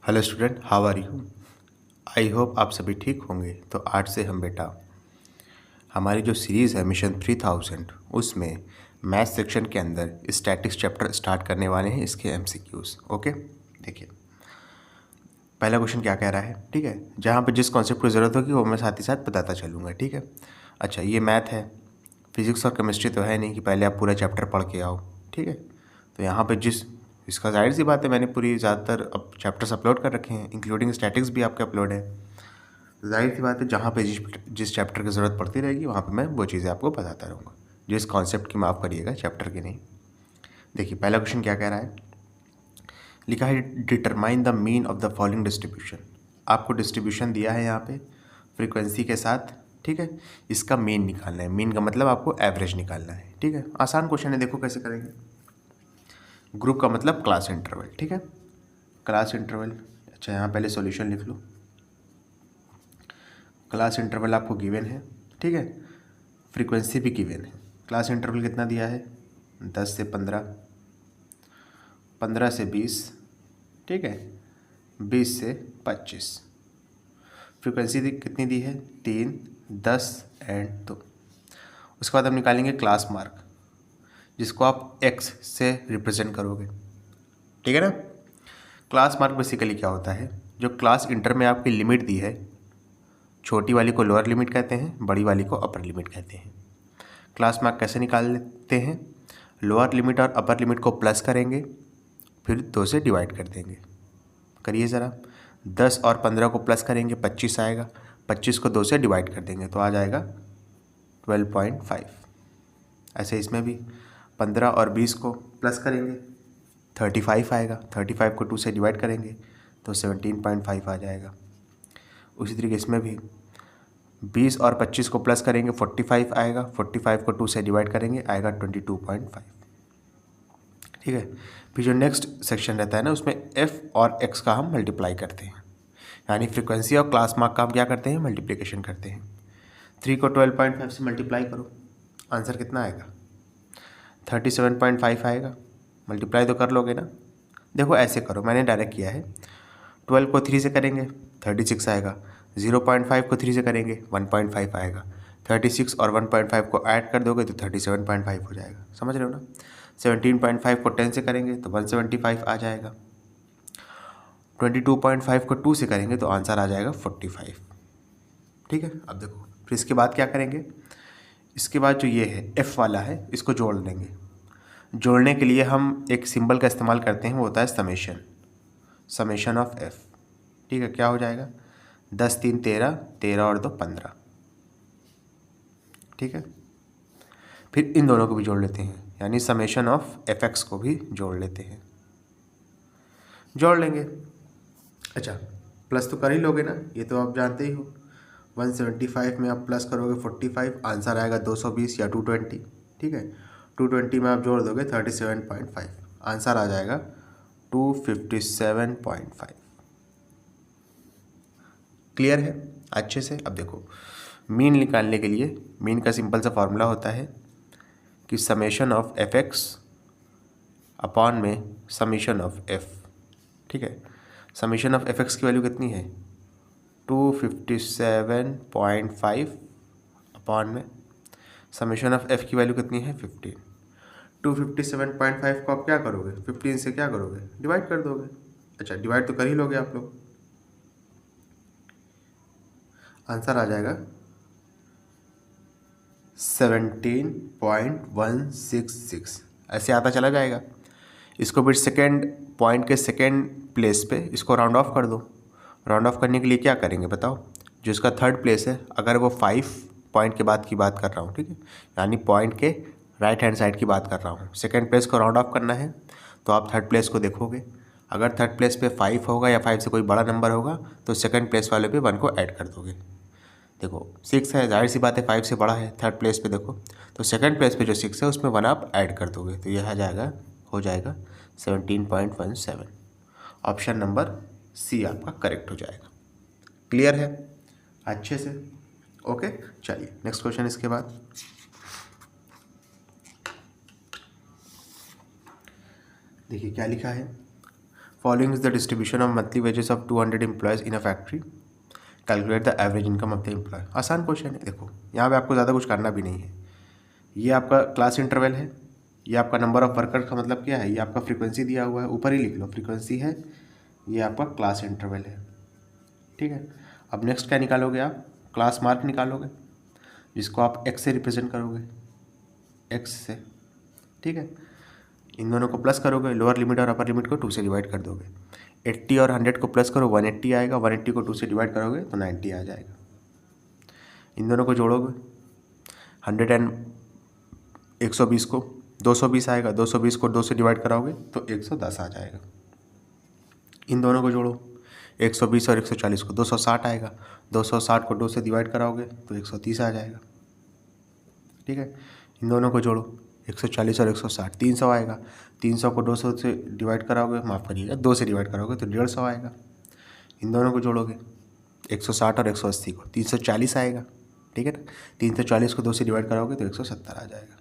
Hello student, how are you? I hope आप सभी ठीक होंगे। तो आज से हम बेटा हमारी जो सीरीज़ है मिशन 3000 उसमें मैथ सेक्शन के अंदर स्टैटिक्स चैप्टर स्टार्ट करने वाले हैं। इसके एमसीक्यूज ओके। देखिए पहला क्वेश्चन क्या कह रहा है, ठीक है। जहाँ पर जिस कॉन्सेप्ट की ज़रूरत होगी वो मैं साथ ही साथ बताता चलूँगा, ठीक है। अच्छा, ये मैथ है, फिजिक्स और केमिस्ट्री तो है नहीं कि पहले आप पूरा चैप्टर पढ़ के आओ, ठीक है। तो यहाँ पे इसका जाहिर सी बात है, मैंने पूरी ज़्यादातर अब चैप्टर्स अपलोड कर रखे हैं, इंक्लूडिंग स्टैटिक्स भी आपके अपलोड है। जाहिर सी बात है, जहाँ पे जिस चैप्टर की ज़रूरत पड़ती रहेगी वहाँ पे मैं वो चीज़ें आपको बताता रहूँगा, जिस कॉन्सेप्ट की माफ़ करिएगा, चैप्टर की नहीं। देखिए पहला क्वेश्चन क्या कह रहा है, लिखा है determine the mean of the following distribution. आपको डिस्ट्रीब्यूशन दिया है यहाँ पे फ्रीक्वेंसी के साथ, ठीक है। इसका मीन निकालना है, मीन का मतलब आपको एवरेज निकालना है, ठीक है। आसान क्वेश्चन है, देखो कैसे करेंगे। ग्रुप का मतलब क्लास इंटरवल, ठीक है, क्लास इंटरवल। अच्छा, यहाँ पहले सॉल्यूशन लिख लो। क्लास इंटरवल आपको गिवन है, ठीक है, फ्रीक्वेंसी भी गिवन है। क्लास इंटरवल कितना दिया है, 10 से 15, 15 से 20, ठीक है, 20 से 25। फ्रीक्वेंसी कितनी दी है, 3, 10 एंड 2। उसके बाद हम निकालेंगे क्लास मार्क, जिसको आप x से रिप्रेजेंट करोगे, ठीक है ना। क्लास मार्क बेसिकली क्या होता है, जो क्लास इंटर में आपकी लिमिट दी है, छोटी वाली को लोअर लिमिट कहते हैं, बड़ी वाली को अपर लिमिट कहते हैं। क्लास मार्क कैसे निकाल लेते हैं, लोअर लिमिट और अपर लिमिट को प्लस करेंगे, फिर 2 से डिवाइड कर देंगे। करिए ज़रा, 10 और 15 को प्लस करेंगे 25 आएगा, 25 को 2 से डिवाइड कर देंगे तो आ जाएगा 12.5। ऐसे इसमें भी 15 और 20 को प्लस करेंगे 35 आएगा, 35 को 2 से डिवाइड करेंगे तो 17.5 आ जाएगा। उसी तरीके इसमें भी 20 और 25 को प्लस करेंगे 45 आएगा, 45 को 2 से डिवाइड करेंगे आएगा 22.5, ठीक है। फिर जो नेक्स्ट सेक्शन रहता है ना, उसमें f और x का हम मल्टीप्लाई करते हैं, यानी फ्रीक्वेंसी और क्लास मार्क का हम क्या करते हैं, मल्टीप्लिकेशन करते हैं। 3 को 12.5 से मल्टीप्लाई करो, आंसर कितना आएगा, 37.5 आएगा। मल्टीप्लाई तो कर लोगे ना, देखो ऐसे करो, मैंने डायरेक्ट किया है। 12 को 3 से करेंगे 36 आएगा, 0.5 को 3 से करेंगे 1.5 आएगा, 36 और 1.5 को ऐड कर दोगे तो 37.5 हो जाएगा, समझ रहे हो ना। 17.5 को 10 से करेंगे तो 175 आ जाएगा, 22.5 को 2 से करेंगे तो आंसर आ जाएगा 45, ठीक है। अब देखो फिर इसके बाद क्या करेंगे, इसके बाद जो ये है f वाला है, इसको जोड़ देंगे। जोड़ने के लिए हम एक सिंबल का इस्तेमाल करते हैं, वो होता है समेशन, समेशन ऑफ f, ठीक है। क्या हो जाएगा, 10 3 13, 13 और 2 15, ठीक है। फिर इन दोनों को भी जोड़ लेते हैं, यानी समेशन ऑफ fx को भी जोड़ लेते हैं, जोड़ लेंगे। अच्छा, प्लस तो कर ही लोगे ना, ये तो आप जानते ही हो। 175 में आप प्लस करोगे 45, आंसर आएगा 220 या 220, ठीक है। 220 में आप जोड़ दोगे 37.5, आंसर आ जाएगा 257.5। क्लियर है अच्छे से। अब देखो मीन निकालने के लिए मीन का सिंपल सा फॉर्मूला होता है कि summation of f x upon में समेशन ऑफ एफ, ठीक है। समेशन ऑफ एफ एक्स की वैल्यू कितनी है, 257.5 अपॉन में समेशन ऑफ एफ की वैल्यू कितनी है 15। 257.5 को आप क्या करोगे, 15 से क्या करोगे, डिवाइड कर दोगे। अच्छा, डिवाइड तो कर ही लोगे आप लोग, आंसर आ जाएगा 17.166, ऐसे आता चला जाएगा। इसको फिर सेकेंड पॉइंट के सेकेंड प्लेस पे इसको राउंड ऑफ कर दो। राउंड ऑफ करने के लिए क्या करेंगे बताओ, जो इसका थर्ड प्लेस है, अगर वो 5 पॉइंट के बाद की बात कर रहा हूँ, ठीक है, यानी पॉइंट के राइट हैंड साइड की बात कर रहा हूँ, सेकेंड प्लेस को राउंड ऑफ करना है तो आप थर्ड प्लेस को देखोगे। अगर थर्ड प्लेस पे 5 होगा या 5 से कोई बड़ा नंबर होगा तो सेकेंड प्लेस वाले पे 1 को ऐड कर दोगे। देखो 6 है, जाहिर सी बात है 5 से बड़ा है, थर्ड प्लेस पे देखो, तो सेकंड प्लेस पे जो 6 है उसमें 1 आप ऐड कर दोगे तो यह हो जाएगा 17.17। ऑप्शन नंबर सी आपका करेक्ट हो जाएगा। क्लियर है अच्छे से, ओके। चलिए नेक्स्ट क्वेश्चन। इसके बाद देखिए क्या लिखा है, following is the distribution of monthly wages of 200 employees in a factory, calculate the average income of the employee. आसान क्वेश्चन है। देखो यहाँ पे आपको ज़्यादा कुछ करना भी नहीं है। ये आपका क्लास इंटरवल है, ये आपका नंबर ऑफ वर्कर का मतलब क्या है, ये आपका फ्रीक्वेंसी दिया हुआ है, ऊपर ही लिख लो फ्रीक्वेंसी है, ये आपका क्लास इंटरवल है। ठीक है, अब नेक्स्ट क्या निकालोगे आप, क्लास मार्क निकालोगे, जिसको आप एक्स से रिप्रेजेंट करोगे, एक्स से। ठीक है, इन दोनों को प्लस करोगे, लोअर लिमिट और अपर लिमिट को 2 से डिवाइड कर दोगे। 80 और 100 को प्लस करो, 180 आएगा, 180 को 2 से डिवाइड करोगे तो 90 आ जाएगा। इन दोनों को जोड़ोगे, 100 एंड 120 को 220 आएगा, 220 को 2 से डिवाइड कराओगे तो 110 आ जाएगा। इन दोनों को जोड़ो, 120 और 140 को 260 आएगा, 260 को 2 से डिवाइड कराओगे तो 130 आ जाएगा। ठीक है, इन दोनों को जोड़ो, 140 और 160 300 आएगा, 300 को 200 से डिवाइड कराओगे, माफ़ करिएगा 2 से डिवाइड कराओगे तो 150 आएगा। इन दोनों को जोड़ोगे, 160 और 180 को 340 आएगा। ठीक है ना, 340 को 2 से डिवाइड कराओगे तो 170 आ जाएगा।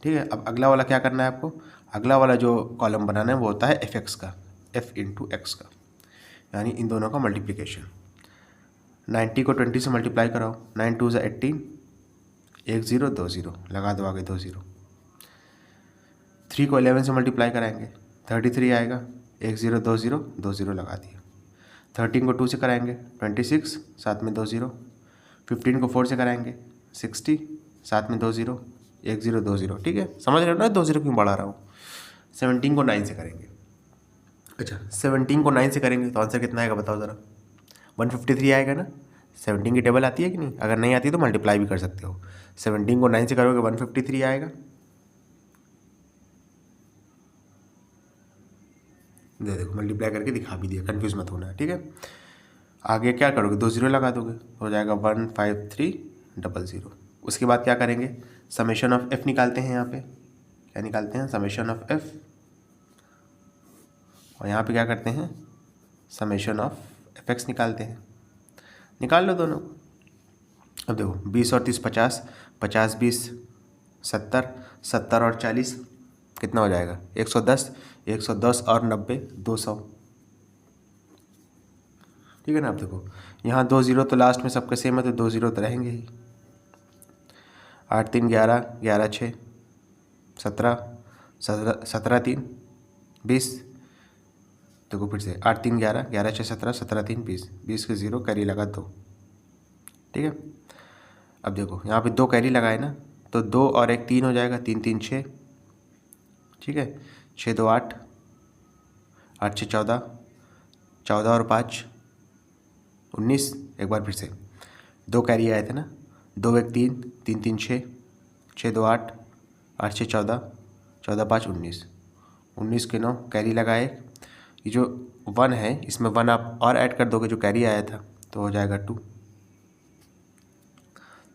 ठीक है, अब अगला वाला क्या करना है आपको, अगला वाला जो कॉलम बनाना है वो होता है एफ एक्स का, एफ इंटू एक्स का, यानी इन दोनों का मल्टीप्लिकेशन। 90 को 20 से मल्टीप्लाई कराओ, 9 2 = 18, 1 0 2 0 लगा दो आगे 2 0। 3 को 11 से मल्टीप्लाई कराएंगे, 33 आएगा, 1 0 2 0 2 0 लगा दिया। 13 को 2 से कराएंगे 26, साथ में 2 0। 15 को 4 से कराएंगे 60, साथ में 2 0, 1 0 2 0। ठीक है, समझ रहे हो ना 2 0 क्यों बढ़ा रहा हूँ। 17 को 9 से करेंगे, अच्छा 17 को 9 से करेंगे तो आंसर कितना आएगा बताओ ज़रा, 153 आएगा ना। 17 की टेबल आती है कि नहीं, अगर नहीं आती तो मल्टीप्लाई भी कर सकते हो। 17 को 9 से करोगे 153 आएगा। देखो मल्टीप्लाई करके दिखा भी दिया, कंफ्यूज मत होना। ठीक है, आगे क्या करोगे, 2 0 लगा दोगे, हो जाएगा 15300। उसके बाद क्या करेंगे, समेशन ऑफ एफ निकालते हैं। यहाँ पे क्या निकालते हैं, समेशन ऑफ एफ, और यहाँ पे क्या करते हैं, समेशन ऑफ एफ एक्स निकालते हैं। निकाल लो दोनों। अब देखो 20 और 30 50, 50 20 70, 70 और 40 कितना हो जाएगा, 110, 110 और 90 200। ठीक है ना। अब देखो यहाँ 2 0 तो लास्ट में सबके सेम है तो 2 0 तो रहेंगे ही। 8 3 11, 11 6 17, 17 3 20। देखो फिर से 8 3 11, 11 6 17, 17 3 20, 20 के 0 कैरी लगा 2। ठीक है, अब देखो यहाँ पे 2 कैरी लगाए ना, तो 2 और 1 3 हो जाएगा, 3 3 6। ठीक है, 6 2 8, 8 6 14, 14 और 5 19। एक बार फिर से 2 कैरी आए थे ना, 2 1 3, 3 3 6, 6 2 8, 8 6 14, 14 5 19, 19 के 9 कैरी लगाए। ये जो 1 है इसमें 1 आप और ऐड कर दोगे जो कैरी आया था, तो हो जाएगा 2।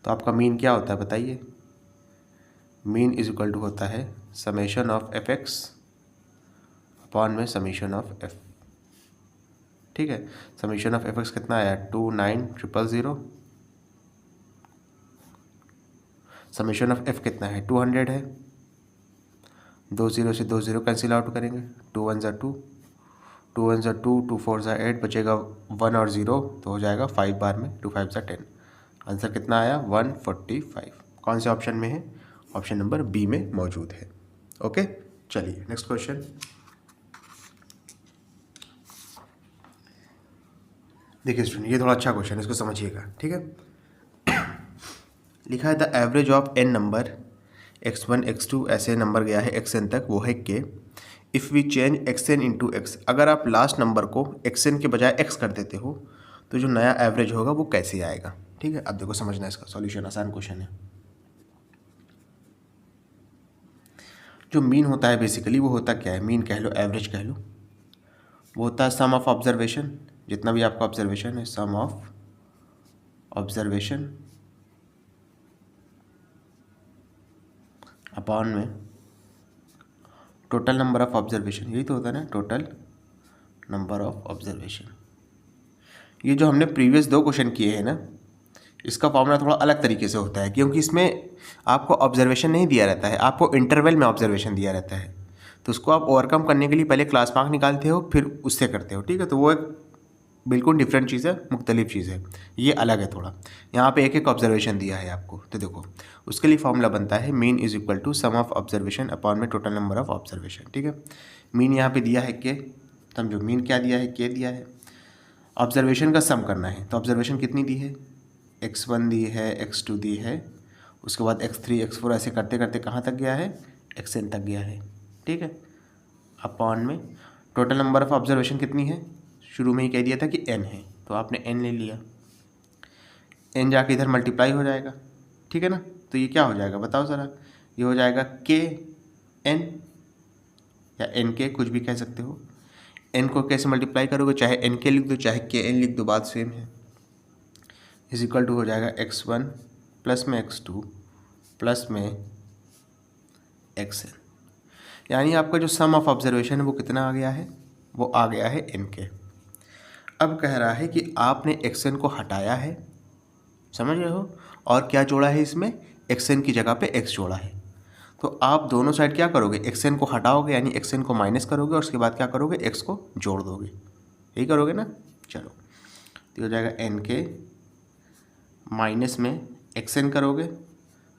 तो आपका मीन क्या होता है बताइए, मीन इज इक्वल टू होता है summation of f x upon में समेशन ऑफ एफ। ठीक है, समेशन ऑफ एफ एक्स कितना आया, 29000। समेशन ऑफ एफ कितना है, 200 है। 2 0 से 2 0 कैंसिल आउट करेंगे, 2 1 = 2, 2 1 = 2, 2 4 = 8, बचेगा 1 और 0 तो हो जाएगा 5 बार में, 2 5 = 10। आंसर कितना आया, 145। कौन से ऑप्शन में है, ऑप्शन नंबर बी में मौजूद है। ओके, चलिए नेक्स्ट क्वेश्चन। देखिए स्टूडेंट, ये थोड़ा अच्छा क्वेश्चन है, इसको समझिएगा। ठीक है, लिखा है the average of n number x1 x2 ऐसे नंबर गया है xn तक, वो है के if we change xn into x. अगर आप लास्ट नंबर को xn के बजाय x कर देते हो तो जो नया एवरेज होगा वो कैसे आएगा। ठीक है, अब देखो समझना इसका सॉल्यूशन, आसान क्वेश्चन है। जो मीन होता है बेसिकली वो होता क्या है, मीन कह लो एवरेज कह लो, वो होता है सम ऑफ ऑब्जर्वेशन, जितना भी आपका ऑब्जर्वेशन है, सम ऑफ ऑब्जर्वेशन अपॉन में टोटल नंबर ऑफ ऑब्जर्वेशन। यही तो होता है ना, टोटल नंबर ऑफ ऑब्जर्वेशन। ये जो हमने प्रीवियस 2 क्वेश्चन किए हैं ना, इसका फॉर्मूला थोड़ा अलग तरीके से होता है, क्योंकि इसमें आपको ऑब्जर्वेशन नहीं दिया रहता है, आपको इंटरवल में ऑब्जर्वेशन दिया रहता है। तो उसको आप ओवरकम करने के लिए पहले क्लास मार्क निकालते हो, फिर उससे करते हो, ठीक है। तो वो एक बिल्कुल डिफरेंट चीज़ है, मुख्तलिफ चीज़ है, ये अलग है थोड़ा। यहाँ पे एक एक ऑब्जर्वेशन दिया है आपको, तो देखो उसके लिए फॉर्मूला बनता है mean is equal to sum of observation upon में टोटल नंबर ऑफ ऑब्जर्वेशन, ठीक है। मीन यहाँ पे दिया है के, समझो मीन क्या दिया है, के दिया है। ऑब्जर्वेशन का सम करना है, तो ऑब्जर्वेशन कितनी दी है, x1 दी है, x2 दी है, उसके बाद x3 x4 ऐसे करते करते कहाँ तक गया है, xn तक गया है, ठीक है। अपॉन में टोटल नंबर ऑफ ऑब्जर्वेशन कितनी है, शुरू में ही कह दिया था कि n है, तो आपने n ले लिया, n जाके इधर मल्टीप्लाई हो जाएगा, ठीक है ना। तो ये क्या हो जाएगा बताओ ज़रा, ये हो जाएगा k n या n k, कुछ भी कह सकते हो। n को कैसे मल्टीप्लाई करोगे, चाहे n k लिख दो चाहे k n लिख दो, बात सेम है। इज इक्वल टू हो जाएगा x1 प्लस में x2 प्लस में xn, यानी आपका जो सम ऑफ ऑब्जर्वेशन है वो कितना आ गया है, वो आ गया है n के। अब कह रहा है कि आपने xn को हटाया है, समझ रहे हो, और क्या जोड़ा है इसमें, xn की जगह पे x जोड़ा है। तो आप दोनों साइड क्या करोगे, xn को हटाओगे यानी xn को माइनस करोगे, और उसके बाद क्या करोगे, x को जोड़ दोगे, यही करोगे ना। चलो तो हो जाएगा n के माइनस में xn करोगे,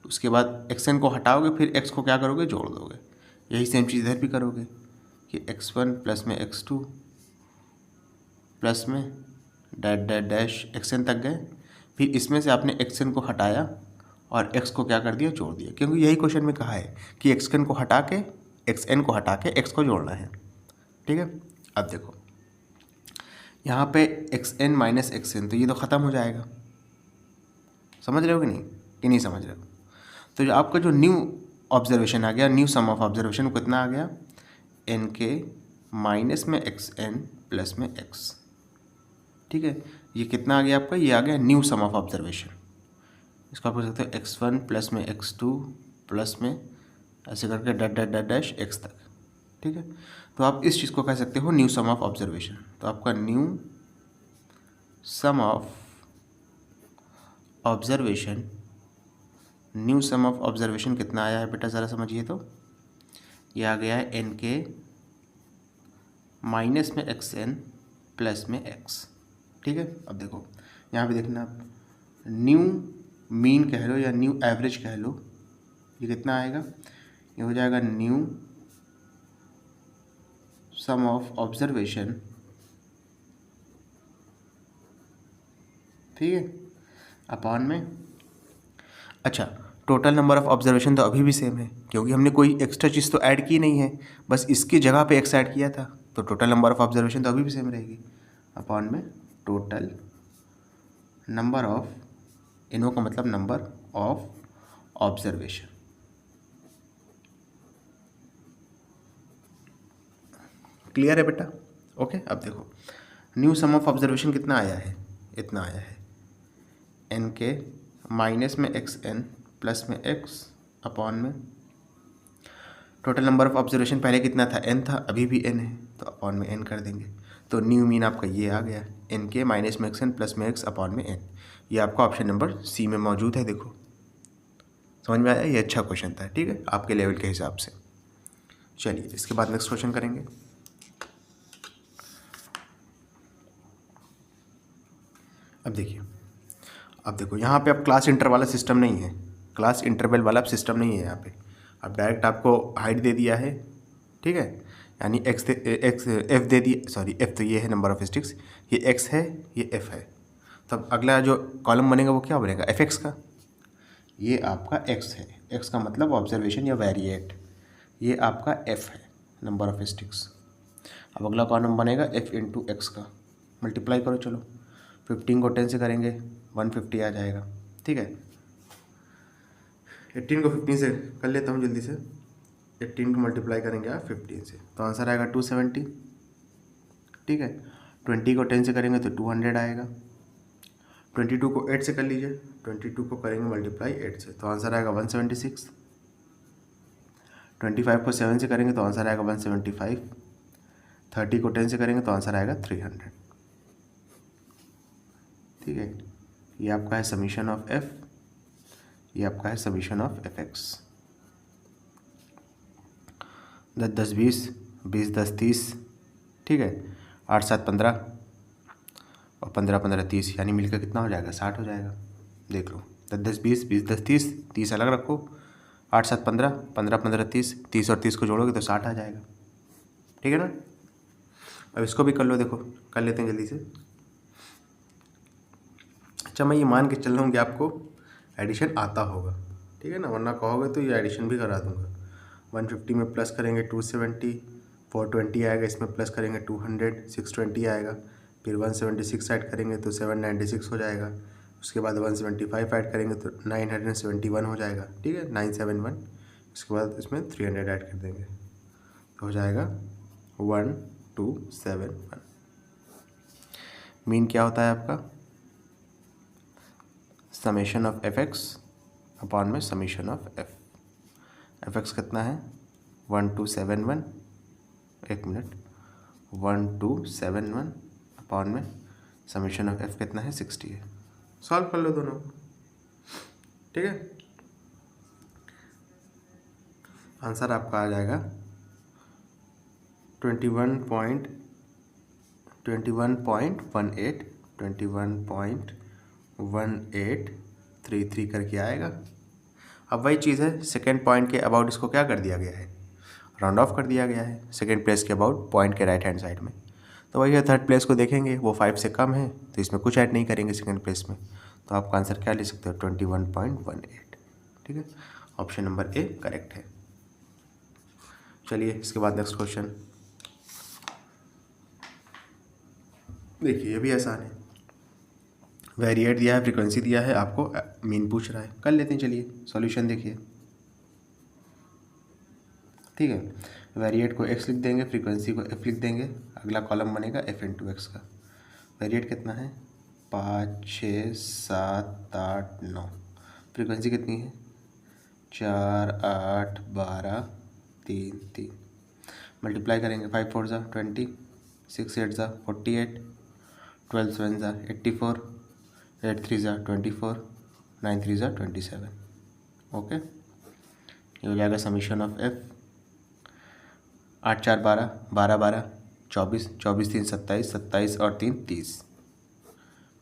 उसके बाद xn को हटाओगे, फिर x को क्या करोगे, जोड़ दोगे। यही सेम चीज़ इधर भी करोगे कि x1 प्लस में x2 प्लस में डैश डैश डैश xn तक गए, फिर इसमें से आपने xn को हटाया और x को क्या कर दिया, जोड़ दिया, क्योंकि यही क्वेश्चन में कहा है कि xn को हटा के xn को हटा के x को जोड़ना है, ठीक है। अब देखो यहाँ पे xn माइनस xn, तो ये तो ख़त्म हो जाएगा, समझ रहे हो कि नहीं समझ रहे हो। तो जो आपका जो न्यू ऑब्जर्वेशन आ गया, न्यू सम ऑफ ऑब्जर्वेशन कितना आ गया, n के माइनस में xn प्लस में x, ठीक है। ये कितना आ गया आपका, ये आ गया न्यू सम ऑफ ऑब्जर्वेशन। इसको आप कह सकते हो x1 प्लस में x2 प्लस में ऐसे करके dash dash dash dash x तक, ठीक है। तो आप इस चीज़ को कह सकते हो न्यू सम ऑफ ऑब्जर्वेशन। तो आपका new sum of observation, new sum of observation कितना आया है बेटा, ज़रा समझिए। तो ये आ गया है n के माइनस में xn प्लस में x, ठीक है। अब देखो यहाँ पे देखना आप, न्यू मीन कह लो या न्यू एवरेज कह लो, ये कितना आएगा, ये हो जाएगा न्यू सम ऑफ ऑब्जर्वेशन, ठीक है, अपॉन में, अच्छा टोटल नंबर ऑफ ऑब्जर्वेशन तो अभी भी सेम है, क्योंकि हमने कोई एक्स्ट्रा चीज़ तो ऐड की नहीं है, बस इसकी जगह पे x ऐड किया था, तो टोटल नंबर ऑफ ऑब्जर्वेशन तो अभी भी सेम रहेगी, अपॉन में टोटल नंबर ऑफ, इनो का मतलब नंबर ऑफ ऑब्जर्वेशन। क्लियर है बेटा, ओके। अब देखो न्यू सम ऑफ ऑब्जर्वेशन कितना आया है, इतना आया है, n के माइनस में xn प्लस में x अपॉन में टोटल नंबर ऑफ ऑब्जर्वेशन पहले कितना था, n था, अभी भी n है, तो अपॉन में n कर देंगे। तो न्यू मीन आपका ये आ गया, n के माइनस में xn प्लस में x अपॉन में n। ये आपका ऑप्शन नंबर सी में मौजूद है, देखो समझ में आया, ये अच्छा क्वेश्चन था, ठीक है, आपके लेवल के हिसाब से। चलिए इसके बाद नेक्स्ट क्वेश्चन करेंगे। अब देखो यहाँ पे अब क्लास इंटर वाला सिस्टम नहीं है, क्लास इंटरवल वाला सिस्टम नहीं है यहाँ पे। अब डायरेक्ट आपको हाइट दे दिया है, ठीक है, यानी एक्स एफ दे दिया, सॉरी एफ तो ये है नंबर ऑफ स्टिक्स, ये एक्स है, ये एफ है। तो अब अगला जो कॉलम बनेगा वो क्या बनेगा, एफ एक्स का। ये आपका एक्स है, एक्स का मतलब ऑब्जर्वेशन या वेरिएट, ये आपका एफ है नंबर ऑफ स्टिक्स। अब अगला कॉलम बनेगा एफ इंटू एक्स का, मल्टीप्लाई करो, चलो 15 को 10 से करेंगे 150 आ जाएगा, ठीक है। 18 को 15 से कर लेता हूँ जल्दी से, 18 को मल्टीप्लाई करेंगे आप 15 से, तो आंसर आएगा 270, ठीक है। 20 को 10 से करेंगे तो 200 आएगा। 22 को 8 से कर लीजिए, 22 को करेंगे मल्टीप्लाई 8 से, तो आंसर आएगा 176। 25 को 7 से करेंगे तो आंसर आएगा 175। 30 को 10 से करेंगे तो आंसर आएगा 300, ठीक है। ये आपका है समीशन ऑफ एफ, ये आपका है समीशन ऑफ एफ एक्स। 10 10 20, 20 10 30, ठीक है। 8 7 15 और 15 15 30, यानी मिलकर कितना हो जाएगा? 60 हो जाएगा। देख लो, 10 10 20, 20 10 30, 30 अलग रखो, 8 7 15, 15 15 30, 30 और 30 को जोड़ोगे तो 60 आ जाएगा, ठीक है ना। अब इसको भी कर लो, देखो कर लेते हैं जल्दी से। अच्छा, मैं ये मान के चल रहा हूँ कि आपको एडिशन आता होगा, ठीक है ना, वरना कहोगे तो ये एडिशन भी करा दूंगा। 150 में प्लस करेंगे 270, 420 आएगा, इसमें प्लस करेंगे 200, 620 आएगा, फिर 176 ऐड करेंगे तो 796 हो जाएगा, उसके बाद 175 ऐड करेंगे तो 971 हो जाएगा, ठीक है, 971। उसके बाद इसमें 300 ऐड कर देंगे तो हो जाएगा 1271। मीन क्या होता है आपका? Summation of f x upon में summation of f. F x कितना है? 1271, एक मिनट, 1271 अपॉन में समेशन ऑफ एफ कितना है? 60 है। सॉल्व कर लो दोनों, ठीक है। आंसर आपका आ जाएगा 21.1833 करके आएगा। अब वही चीज़ है, सेकेंड पॉइंट के अबाउट इसको क्या कर दिया गया है? राउंड ऑफ कर दिया गया है सेकेंड प्लेस के अबाउट पॉइंट के राइट हैंड साइड में। तो वही है, थर्ड प्लेस को देखेंगे, वो 5 से कम है तो इसमें कुछ ऐड नहीं करेंगे सेकेंड प्लेस में, तो आपका आंसर क्या ले सकते हो? 21.18, ठीक है। ऑप्शन नंबर ए करेक्ट है। चलिए इसके बाद नेक्स्ट क्वेश्चन देखिए, ये भी आसान है। वेरिएट दिया है, फ्रीक्वेंसी दिया है, आपको मीन पूछ रहा है, कर लेते हैं। चलिए सॉल्यूशन देखिए, ठीक है। वेरिएट को x लिख देंगे, फ्रीक्वेंसी को f लिख देंगे, अगला कॉलम बनेगा f इंटू एक्स का। वेरिएट कितना है? 5 6 7 8 9। फ्रीक्वेंसी कितनी है? 4 8 12 3 3। मल्टीप्लाई करेंगे, 5 4 ज़ा 20, 6 8 ज़ा 48, 12 7 ज़ा 84, 8 3 ज़ा 24, 9 3 ज़ा 27। ओके, ये हो जाएगा समीशन ऑफ एफ। 8 4 12, 12 12 24, 24 3 27, 27 और 3 30,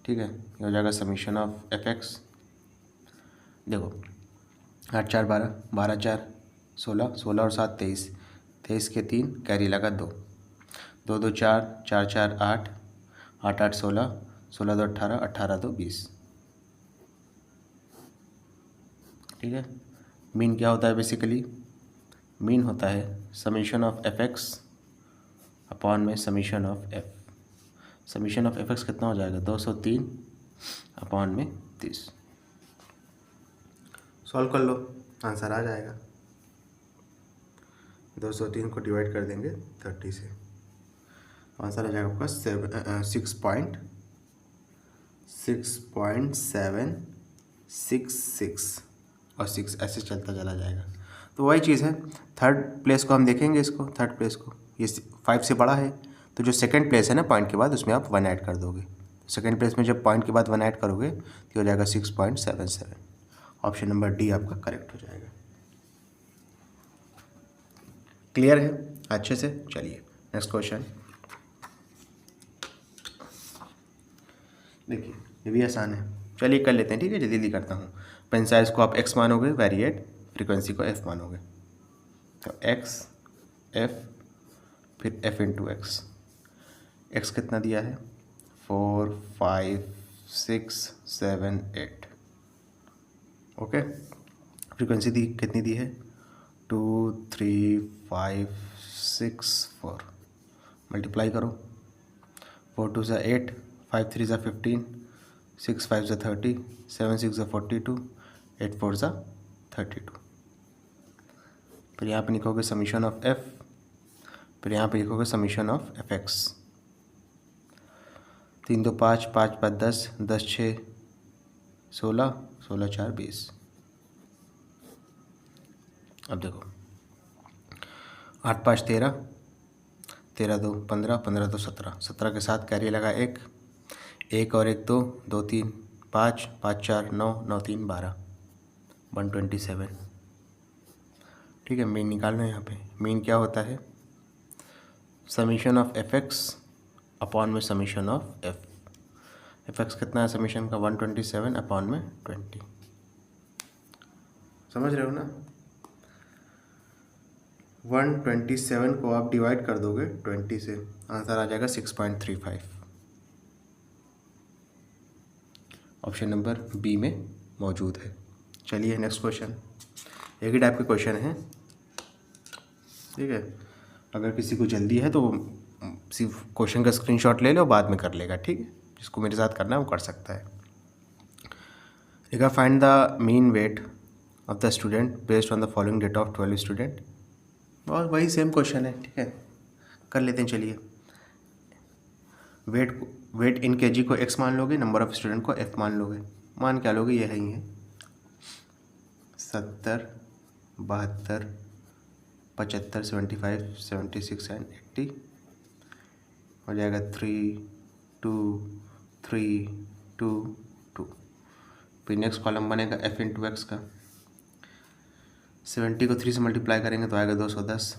ठीक है। ये हो जाएगा समीशन ऑफ एफ एक्स। देखो 8 4 12, 12 4 16, 16 और 7 23, 23 के 3 कैरी लगा 2, 2 2 4, 4 4 8, 8 8 16, 16 2 18, 18 2 20, ठीक है। मीन क्या होता है? बेसिकली मीन होता है summation of f x upon में summation of f. Summation of f x कितना हो जाएगा? 203 अपॉन में 30। सॉल्व कर लो, आंसर आ जाएगा। 203 को डिवाइड कर देंगे 30 से, आंसर आ जाएगा आपका 6.766 और 6 ऐसे चलता चला जाएगा। तो वही चीज़ है, थर्ड प्लेस को हम देखेंगे, इसको थर्ड प्लेस को, ये 5 से बड़ा है, तो जो सेकंड प्लेस है ना पॉइंट के बाद, उसमें आप 1 ऐड कर दोगे। सेकंड प्लेस में जब पॉइंट के बाद 1 ऐड करोगे तो हो जाएगा 6.77। ऑप्शन नंबर डी आपका करेक्ट हो जाएगा। क्लियर है अच्छे से? चलिए नेक्स्ट क्वेश्चन देखिए, ये भी आसान है, चलिए कर लेते हैं, ठीक है। जल्दी जल्दी करता हूँ। पेन साइज को आप x मानोगे, वेरिएट फ्रीक्वेंसी को f मानोगे, तो x f फिर f इंटू एक्स। x कितना दिया है? 4 5 6 7 8, ओके। फ्रीक्वेंसी दी कितनी दी है? 2 3 5 6 4। मल्टीप्लाई करो, 4 2 ज़ा 8, 5 3 ज़ा 15, 6 5 ज़ा 30, 7 6 ज़ा 42, 8 4 ज़ा 32। फिर यहाँ पे लिखोगे समीशन ऑफ एफ, फिर यहाँ पे लिखोगे समीशन ऑफ एफ एक्स। 3 2 5, 5 5 10, 10 6 16, 16 4 20। अब देखो 8 5 13, 13 2 15, 15 2 17, 17 के साथ कैरी लगा 1, 1 और 1 2, 2 3 5, 5 4 9, 9 3 12, 127, ठीक है, मीन निकालना है यहाँ पे। मीन क्या होता है? Summation of f x upon में summation of f. F x कितना है समीशन का? 127 अपॉन में 20। समझ रहे हो ना? 127 को आप डिवाइड कर दोगे 20 से, आंसर आ जाएगा 6.35। ऑप्शन नंबर बी में मौजूद है। चलिए नेक्स्ट क्वेश्चन। एक ही टाइप के क्वेश्चन हैं, ठीक है। अगर किसी को जल्दी है तो सिर्फ क्वेश्चन का स्क्रीनशॉट ले लो, बाद में कर लेगा, ठीक है। जिसको मेरे साथ करना है वो कर सकता है। लिखा find the mean weight of the student based on the following data of 12 student. और वही सेम क्वेश्चन है, ठीक है, कर लेते हैं। चलिए, वेट इन केजी को x मान लोगे, नंबर ऑफ स्टूडेंट को f मान लोगे। मान क्या लोगे? यह ही है 70, 72, 75, 75, 76 एंड 80। हो जाएगा 3, 2, 3, 2, 2। फिर नेक्स्ट कॉलम बनेगा f इंटू एक्स का। 70 को 3 से मल्टीप्लाई करेंगे तो आएगा 210।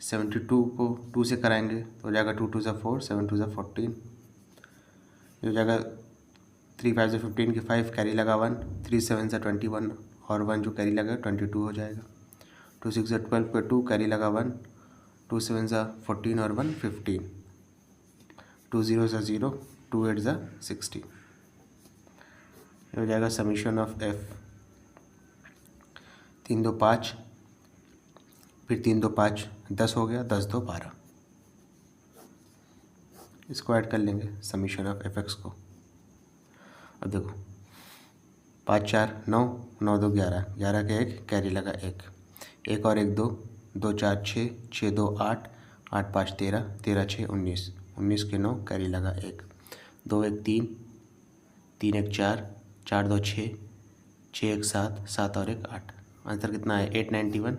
72 को 2 से कराएंगे तो हो जाएगा 2 2 ज़ा 4, 7 2 ज़ा 14। हो जाएगा 3 5 ज़ा 15 की 5 कैरी लगा 1, 3 7 ज़ा 21 और 1 जो कैरी लगा 22 हो जाएगा। 2 6 ज़ा 12 पे 2 कैरी लगा 1, 2 7 ज़ा 14 और 1 15, 2 0 ज़ा 0, 2 8 ज़ा 16। हो जाएगा समीशन ऑफ एफ। 3 2 5, फिर 3 2 5 10 हो गया, 10 2 12। इसको ऐड कर लेंगे समीशन ऑफ एफ एक्स को। अब देखो 5 4 9, 9 2 11, 11 के 1 कैरी लगा 1, 1 और 1 2, 2 4 6, 6 2 8, 8 5 13, 13 6 19, 19 के 9 कैरी लगा 1, 2 1 3, 3 1 4, 4 2 6, 6 1 7, 7 और 1 8। आंसर कितना है? 891।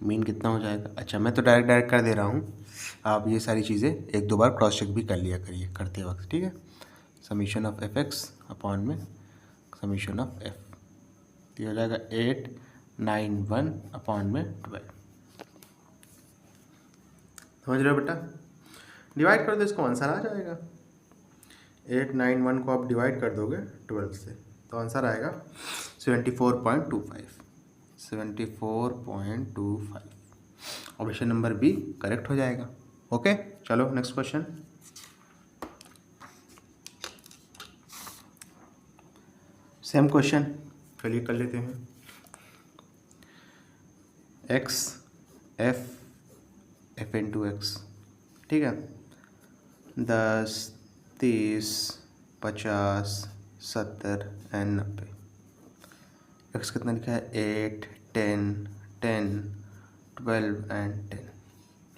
मीन कितना हो जाएगा? अच्छा, मैं तो डायरेक्ट कर दे रहा हूँ, आप ये सारी चीज़ें एक दो बार क्रॉस चेक भी कर लिया करिए करते वक्त, ठीक है। Summation of f x upon में समीशन ऑफ एफ, तो हो जाएगा 891 अपॉन में 12। समझ रहे हो बेटा? डिवाइड कर दो, इसको आंसर आ जाएगा। 891 को आप डिवाइड कर दोगे 12 से तो आंसर आएगा 74.25। 74.25। ऑप्शन नंबर बी करेक्ट हो जाएगा। ओके, चलो नेक्स्ट क्वेश्चन। सेम क्वेश्चन, चलिए कर लेते हैं। एक्स एफ इंटू एक्स, ठीक है। 10 30 50 70 एंड 90। एक्स कितना लिखा है? 8 10 10 12 एंड 10।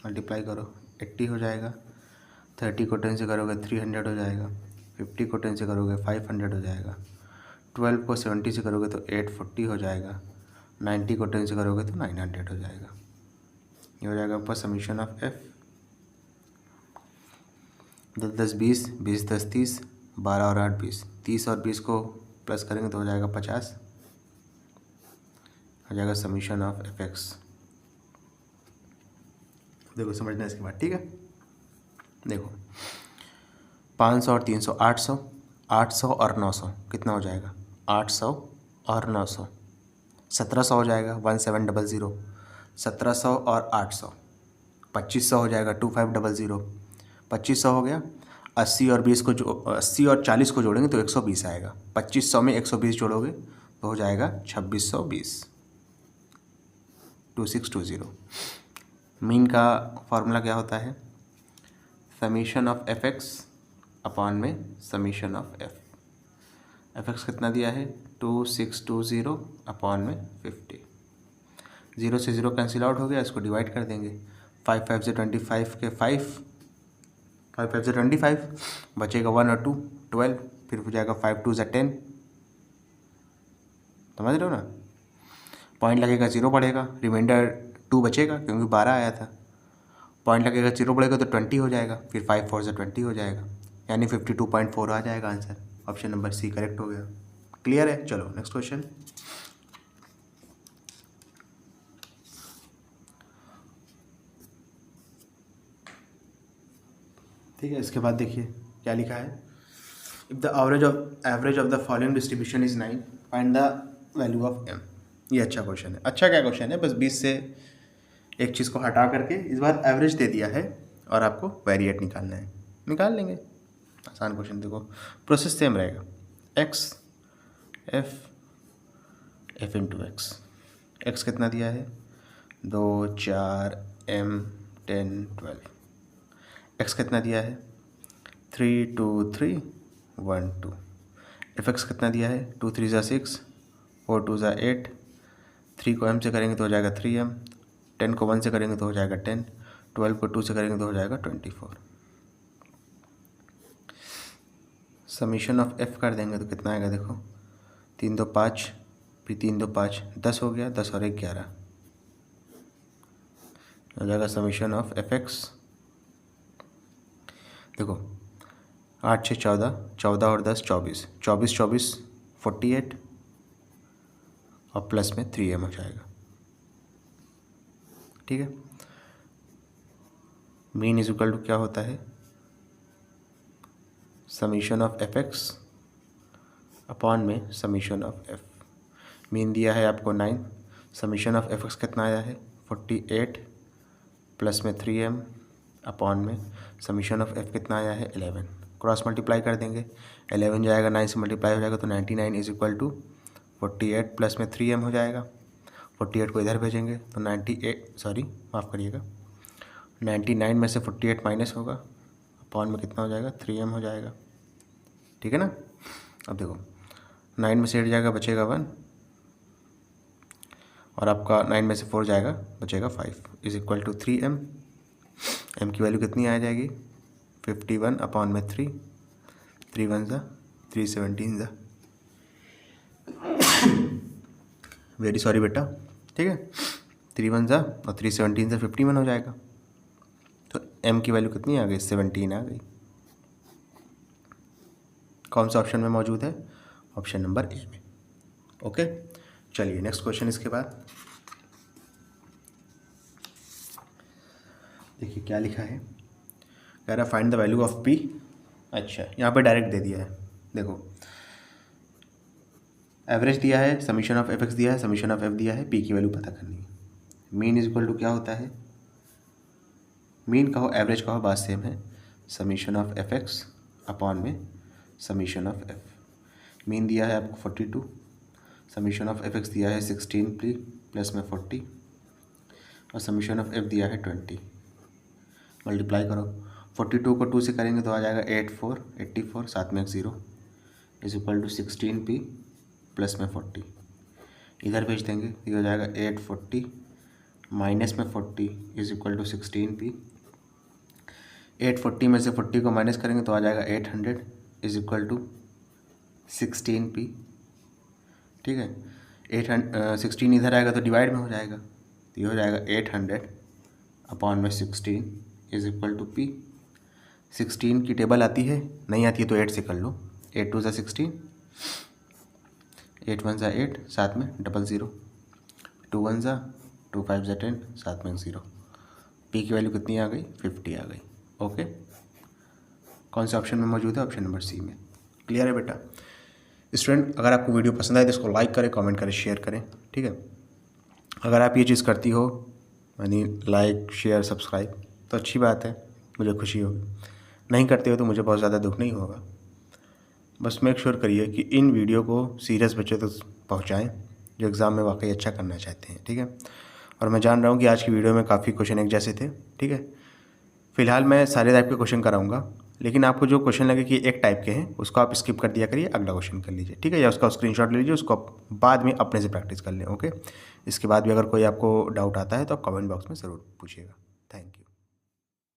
मल्टीप्लाई करो 80 हो जाएगा। 30 को 10 से करोगे 300 हो जाएगा। 50 को 10 से करोगे 500 हो जाएगा। 12 को 70 से करोगे तो 840 हो जाएगा। 90 को 10 से करोगे तो 900 हो जाएगा। ये हो जाएगा आपका समीशन ऑफ एफ। 10 10 20, 20 10 30, 12 और 8 20, 30 और 20 को प्लस करेंगे तो हो जाएगा 50। हो जाएगा समीशन ऑफ एफ एक्स। देखो समझना इसके बाद, ठीक है। देखो 500 और 300 800, 800 और 900 कितना हो जाएगा? 800 और 900 1700 हो जाएगा। 1700, 1700 और 800 2500 हो जाएगा। 2500, 2500 हो गया। 80 और 20 को 80 और 40 को जोड़ेंगे तो 120 आएगा। 2500 में 120 जोड़ोगे तो हो जाएगा 2620। 2620। मीन का फॉर्मूला क्या होता है? Summation of f x upon में summation of f. F x कितना दिया है? 2620 अपॉन में 50। 0 से 0 कैंसिल आउट हो गया, इसको डिवाइड कर देंगे। 5 5 से 25 के 5 5 से 25 बचेगा 1 और 2 12, फिर हो जाएगा 5 2 से 10। समझ रहे हो ना? पॉइंट लगेगा 0 बढ़ेगा, रिमाइंडर 2 बचेगा क्योंकि 12 आया था। पॉइंट लगेगा 0 बढ़ेगा तो 20 हो जाएगा, फिर 5 4 से 20 हो जाएगा, यानी 52.4 आ जाएगा answer. Option number C correct हो गया। क्लियर है? चलो नेक्स्ट क्वेश्चन। ठीक है। इसके बाद देखिए क्या लिखा है, if the average of the following distribution is 9 find the value of m। ये अच्छा क्वेश्चन है। अच्छा क्या क्वेश्चन है, बस 20 से एक चीज़ को हटा करके इस बार एवरेज दे दिया है और आपको वेरिएट निकालना है, निकाल लेंगे। आसान क्वेश्चन। देखो प्रोसेस सेम रहेगा, एक्स एफ इंटू एक्स कितना दिया है 2 4 m 10 12। एक्स कितना दिया है 3 2 3 1 2। एफ एक्स कितना दिया है 2 3 ज़ा 6 4 2 ज़ा 8। 3 को m से करेंगे तो हो जाएगा 3m, 10 को 1 से करेंगे तो हो जाएगा 10, 12 को 2 से करेंगे तो हो जाएगा 24। समीशन ऑफ f कर देंगे तो कितना आएगा, देखो 3 2 5 फिर 3 2 5 10 हो गया, 10 और 1 11 हो जाएगा समीशन ऑफ एफ एक्स। देखो 8 6 14, 14 और 10 24, 24 24 48 और प्लस में 3m हो जाएगा। ठीक है। मीन इज इक्वल टू क्या होता है, summation of f x upon में समीशन ऑफ एफ। मीन दिया है आपको 9, समीशन ऑफ एफ एक्स कितना आया है 48 प्लस में 3m अपॉन में समीशन ऑफ एफ कितना आया है 11। क्रॉस मल्टीप्लाई कर देंगे, 11 जाएगा 9 से मल्टीप्लाई हो जाएगा तो 99 इज इक्वल टू 48 प्लस में 3m हो जाएगा। 48 को इधर भेजेंगे तो 99 में से 48 माइनस होगा, अपॉन में कितना हो जाएगा 3m हो जाएगा। ठीक है ना। अब देखो 9 में से 8 जाएगा बचेगा 1 और आपका 9 में से 4 जाएगा बचेगा 5 is equal to 3m। m की वैल्यू कितनी आ जाएगी 51 अपॉन में 3 1 ज़ा 3 17 ज़ा, वेरी सॉरी बेटा। ठीक है, 3 1 ज़ा और 3 17 ज़ा 51 हो जाएगा। तो m की वैल्यू कितनी आ गई 17 आ गई। कौन सा ऑप्शन में मौजूद है, ऑप्शन नंबर ए में। ओके चलिए नेक्स्ट क्वेश्चन। इसके बाद देखिए क्या लिखा है, कह रहा find the value of p। अच्छा यहाँ पे डायरेक्ट दे दिया है। देखो एवरेज दिया है, समीशन ऑफ एफ एक्स दिया है, समीशन ऑफ एफ दिया है, p की वैल्यू पता करनी है। मीन इज इक्वल टू क्या होता है, मीन कहो एवरेज कहो बात सेम है, summation of f x upon में समीशन ऑफ एफ। मीन दिया है आपको 42, समीशन ऑफ एफ एक्स दिया है 16 प्लस में 40 और समीशन ऑफ एफ दिया है 20। मल्टीप्लाई करो, 42 को 2 से करेंगे तो आ जाएगा 84 साथ में एक 0 is equal to 16p plus में 40। इधर भेज देंगे ये हो जाएगा 840 माइनस में 40 इज इक्वल टू 16p। 840 में से 40 को माइनस करेंगे तो आ जाएगा 800 इज इक्वल टू 16p। ठीक है, 16 इधर आएगा तो डिवाइड में हो जाएगा, तो ये हो जाएगा 800 अपॉन में 16 इज इक्वल टू p। 16 की टेबल आती है, नहीं आती है तो 8 से कर लो। 8 2 ज़ा 16, 8 1 ज़ा 8 साथ में 00, 2 1 ज़ा 2 5 ज़ा 10 साथ में 0। p की वैल्यू कितनी आ गई 50 आ गई। ओके कौन से ऑप्शन में मौजूद है, ऑप्शन नंबर सी में। क्लियर है बेटा। स्टूडेंट अगर आपको वीडियो पसंद आए तो इसको लाइक करें, कमेंट करें, शेयर करें। ठीक है, अगर आप ये चीज़ करती हो यानी लाइक शेयर सब्सक्राइब तो अच्छी बात है, मुझे खुशी होगी। नहीं करते हो तो मुझे बहुत ज़्यादा दुख नहीं होगा। बस मेक श्योर करिए कि इन वीडियो को सीरियस बच्चों तक पहुँचाएँ जो एग्ज़ाम में वाकई अच्छा करना चाहते हैं। ठीक है, और मैं जान रहा हूँ कि आज की वीडियो में काफ़ी क्वेश्चन एक जैसे थे। ठीक है, फ़िलहाल मैं सारे टाइप के क्वेश्चन कराऊंगा, लेकिन आपको जो क्वेश्चन लगे कि एक टाइप के हैं उसको आप स्किप कर दिया करिए, अगला क्वेश्चन कर लीजिए। ठीक है, या उसका स्क्रीनशॉट ले लीजिए, उसको बाद में अपने से प्रैक्टिस कर लें। ओके, इसके बाद भी अगर कोई आपको डाउट आता है तो आप कमेंट बॉक्स में ज़रूर पूछिएगा। Thank you.